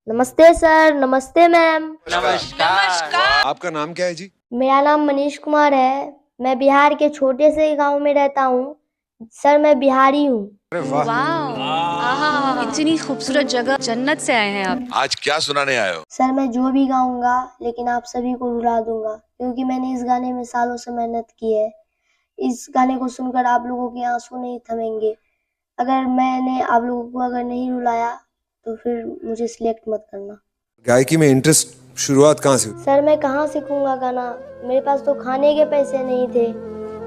नमस्ते सर, नमस्ते मैम। नमस्कार। आपका नाम क्या है जी? मेरा नाम मनीष कुमार है। मैं बिहार के छोटे से गांव में रहता हूँ। सर मैं बिहारी हूँ। अरे वाह। वाह, इतनी खूबसूरत जगह, जन्नत से आए हैं आप। आज क्या सुनाने आए हो? सर मैं जो भी गाऊंगा लेकिन आप सभी को रुला दूंगा, क्योंकि मैंने इस गाने में सालों से मेहनत की है। इस गाने को सुनकर आप लोगों के आंसू नहीं थमेंगे। अगर मैंने आप लोगों को अगर नहीं रुलाया तो फिर मुझे सिलेक्ट मत करना। गायकी में इंटरेस्ट शुरुआत कहाँ से हुई? सर मैं कहाँ सीखूंगा गाना? मेरे पास तो खाने के पैसे नहीं थे।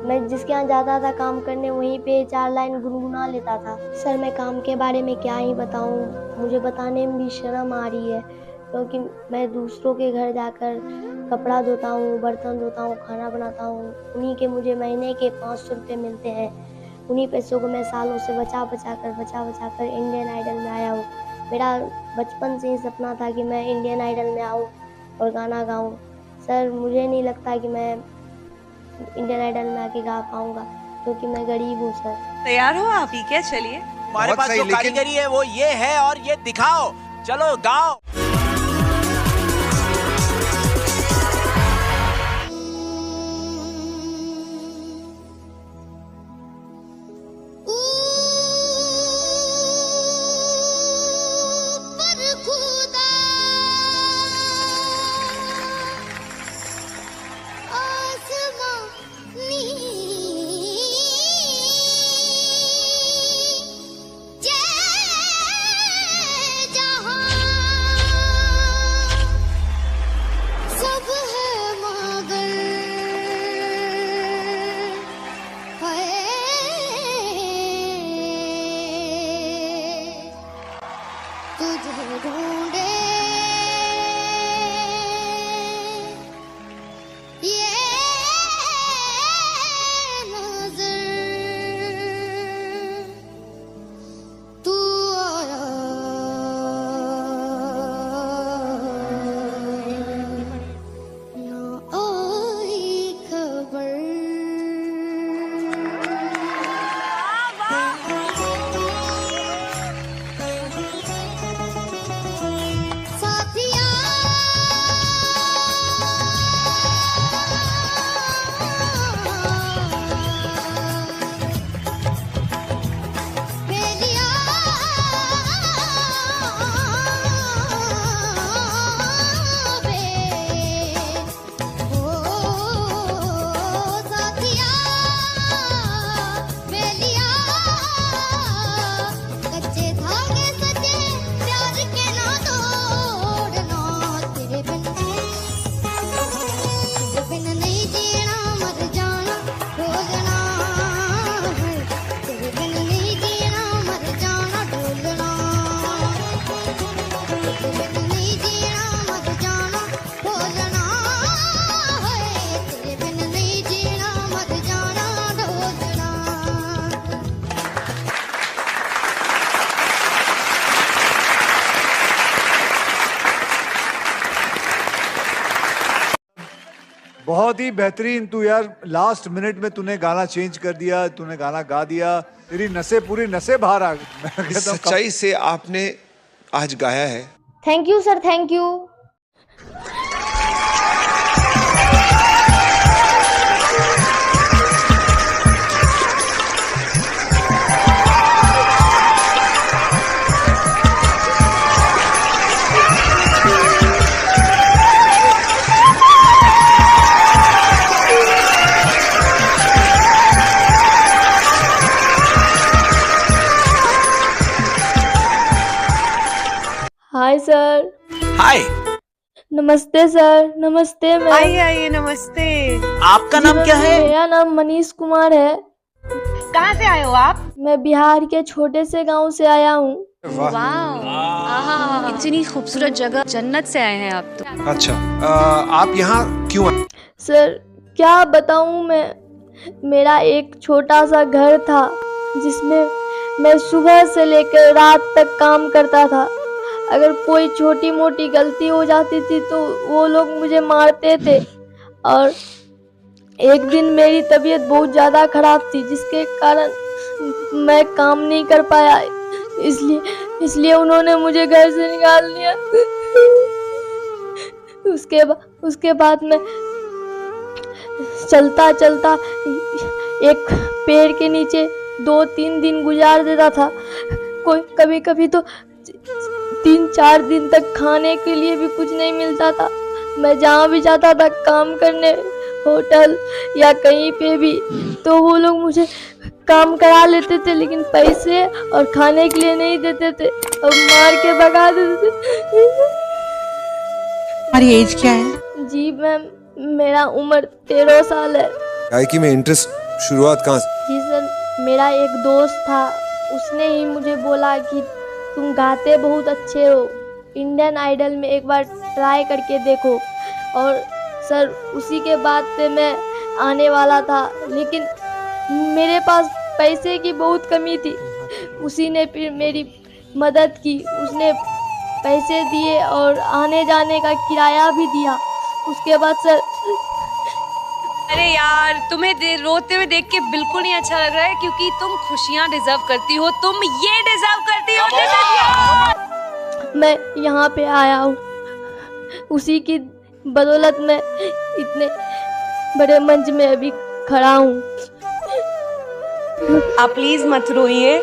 मैं जिसके यहाँ जाता था काम करने, वहीं पे 4 लाइन गुनगुना लेता था। सर मैं काम के बारे में क्या ही बताऊं, मुझे बताने में भी शर्म आ रही है, क्योंकि मैं दूसरों के घर जाकर कपड़ा धोता हूँ, बर्तन धोता हूँ, खाना बनाता हूँ। उन्हीं के मुझे महीने के 500 रुपये मिलते हैं। उन्हीं पैसों को मैं सालों से बचा बचा कर इंडियन आइडल में आया हूँ। मेरा बचपन से ही सपना था कि मैं इंडियन आइडल में आऊँ और गाना गाऊं। सर मुझे नहीं लगता कि मैं इंडियन आइडल में आके गा पाऊंगा, क्योंकि मैं गरीब हूँ सर। तैयार हो आप? ठीक है, चलिए। हमारे पास जो कारीगरी है वो ये है और ये दिखाओ। चलो गाओ। तुझे ढूंढे ये नजर, तू आया ना आई खबर। बहुत ही बेहतरीन। तू यार लास्ट मिनट में तूने गाना चेंज कर दिया, तूने गाना गा दिया, तेरी नसें पूरी नसें बाहर आ गई। सच्चाई से आपने आज गाया है। Thank you sir, thank you. Hi sir. Hi. नमस्ते सर। नमस्ते मैम। आइए आइए, नमस्ते। आपका नाम क्या है? मेरा नाम मनीष कुमार है। कहाँ से आए हो आप? मैं बिहार के छोटे से गांव से आया हूँ। वाह, इतनी खूबसूरत जगह, जन्नत से आए हैं आप तो। अच्छा, आप यहाँ क्यों आए? सर क्या बताऊँ मैं, मेरा एक छोटा सा घर था जिसमें मैं सुबह से लेकर रात तक काम करता था। अगर कोई छोटी मोटी गलती हो जाती थी तो वो लोग मुझे मारते थे, और एक दिन मेरी तबीयत बहुत ज़्यादा खराब थी जिसके कारण मैं काम नहीं कर पाया। इसलिए इसलिए उन्होंने मुझे घर से निकाल दिया। उसके बाद मैं चलता चलता एक पेड़ के नीचे 2-3 दिन गुजार देता था। कभी कभी तो 3-4 दिन तक खाने के लिए भी कुछ नहीं मिलता था। मैं जहाँ भी जाता था काम करने, होटल या कहीं पे भी, तो वो लोग मुझे काम करा लेते थे, लेकिन पैसे और खाने के लिए नहीं देते थे और मार के भगा देते थे। हमारी एज क्या है? जी मैम, मेरा उम्र 13 साल है। गायकी में इंटरेस्ट शुरुआत कहाँ से? जी सर, मेरा एक दोस्त था, उसने ही मुझे बोला कि तुम गाते बहुत अच्छे हो, इंडियन आइडल में एक बार ट्राई करके देखो। और सर उसी के बाद से मैं आने वाला था, लेकिन मेरे पास पैसे की बहुत कमी थी। उसी ने फिर मेरी मदद की, उसने पैसे दिए और आने जाने का किराया भी दिया। उसके बाद सर, अरे यार, तुम्हें रोते हुए देख के बिल्कुल नहीं अच्छा लग रहा है, क्योंकि तुम खुशियाँ डिजर्व करती हो, तुम ये डिजर्व करती हो। मैं यहाँ पे आया हूँ, उसी की बदौलत मैं इतने बड़े मंच में अभी खड़ा हूँ। आप प्लीज मत रोइए,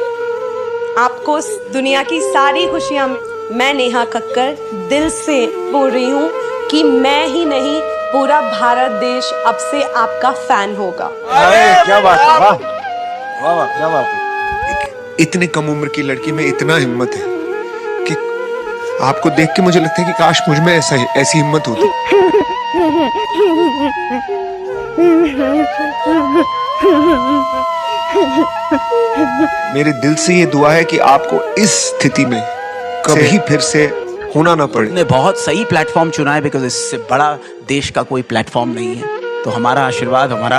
आपको दुनिया की सारी खुशियाँ। मैं नेहा कक्कर दिल से बोल रही हूँ कि मैं ही नहीं, पूरा भारत देश अब से आपका फैन होगा। क्या बात है, वाह वाह वाह, क्या बात है। इतने कम उम्र की लड़की में इतना हिम्मत है कि आपको देख के मुझे लगता है कि काश मुझ में ऐसी हिम्मत होती। मेरे दिल से ये दुआ है कि आपको इस स्थिति में कभी फिर से होना ना पड़े। ने बहुत सही प्लेटफॉर्म चुना है, बिकॉज इससे बड़ा देश का कोई प्लेटफॉर्म नहीं है। तो हमारा आशीर्वाद, हमारा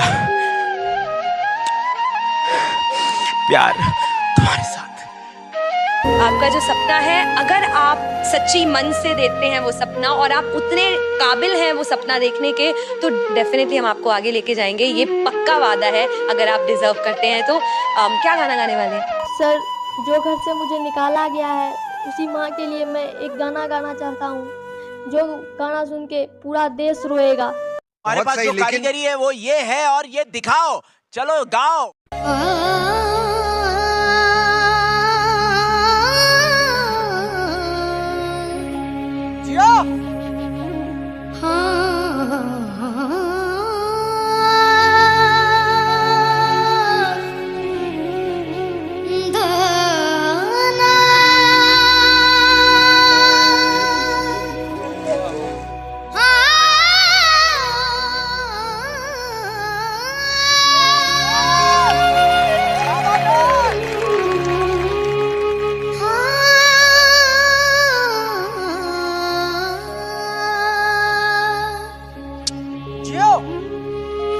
प्यार तुम्हारे साथ। आपका जो सपना है, अगर आप सच्ची मन से देते हैं वो सपना, और आप उतने काबिल हैं वो सपना देखने के, तो डेफिनेटली हम आपको आगे लेके जाएंगे। ये पक्का वादा है, अगर आप डिजर्व करते हैं तो। क्या गाना गाने वाले हैं? सर, जो घर से मुझे निकाला गया है, उसी माँ के लिए मैं एक गाना गाना चाहता हूँ, जो गाना सुन के पूरा देश रोएगा। हमारे पास जो कारीगरी है वो ये है, और ये दिखाओ, चलो गाओ।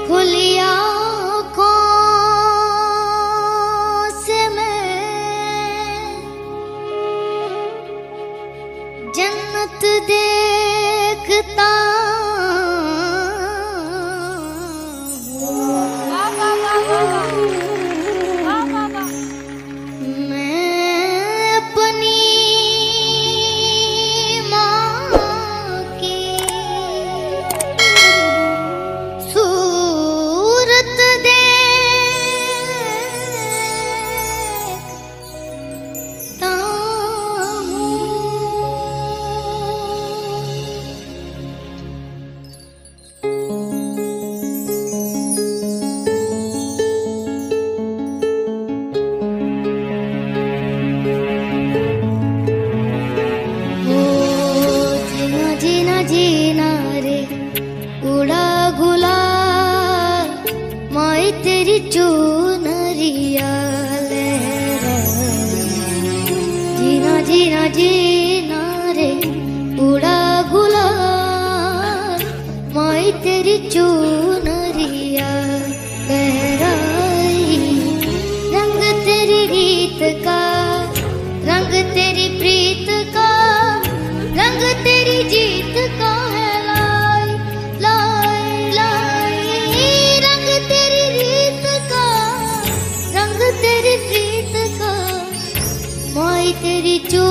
खुली आँखों से मैं जन्नत देखता मैं अपनी माँ की सूरत देखता हूँ। जीना जीना जीना रे उड़ा गुलाल, माई तेरी चुनरिया लहराए। जीना जीना जीना रे उड़ा गुलाल, माई तेरी चुनरिया लहराई। रंग तेरी रीत का, रंग तेरी प्रीत का, रंग तेरी जीत का है लाई लाई लाई। रंग तेरी रीत का, रंग तेरी प्रीत का, माई तेरी चू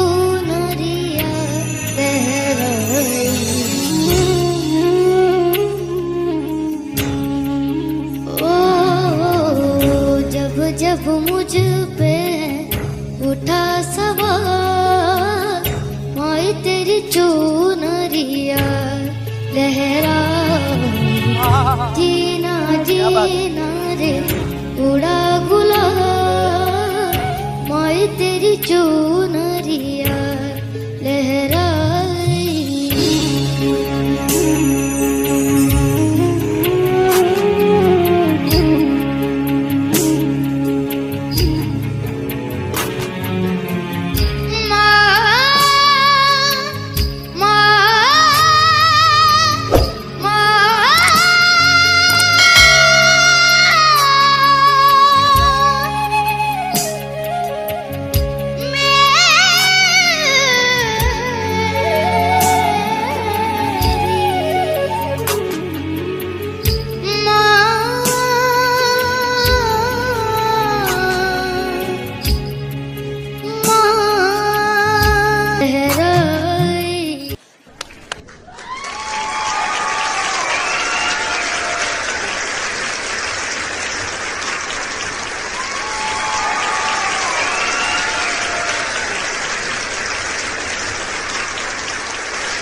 तेरी चुनरिया लहरा जीना जीना रे उड़ा गुलाब माए तेरी चुनरिया लहराई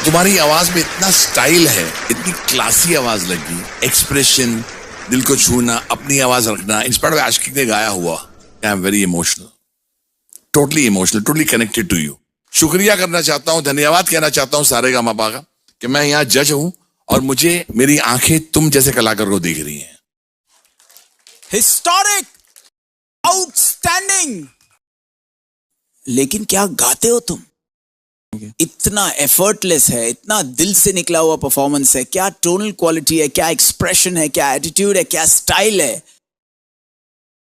तुम्हारी आवाज में इतना स्टाइल है, इतनी क्लासी आवाज लगी, एक्सप्रेशन, दिल को छूना, अपनी आवाज रखना, इंस्पायर्ड बाय आशिकी ने गाया हुआ। I am very emotional, totally connected to you. शुक्रिया करना चाहता हूं, धन्यवाद कहना चाहता हूं सारेगामापा का कि मैं यहाँ जज हूं और मुझे मेरी आंखें तुम जैसे कलाकार को देख रही हैं। Historic, outstanding. लेकिन क्या गाते हो तुम? इतना एफर्टलेस है, इतना दिल से निकला हुआ परफॉर्मेंस है, क्या टोनल क्वालिटी है, क्या एक्सप्रेशन है, क्या एटीट्यूड है, क्या स्टाइल है।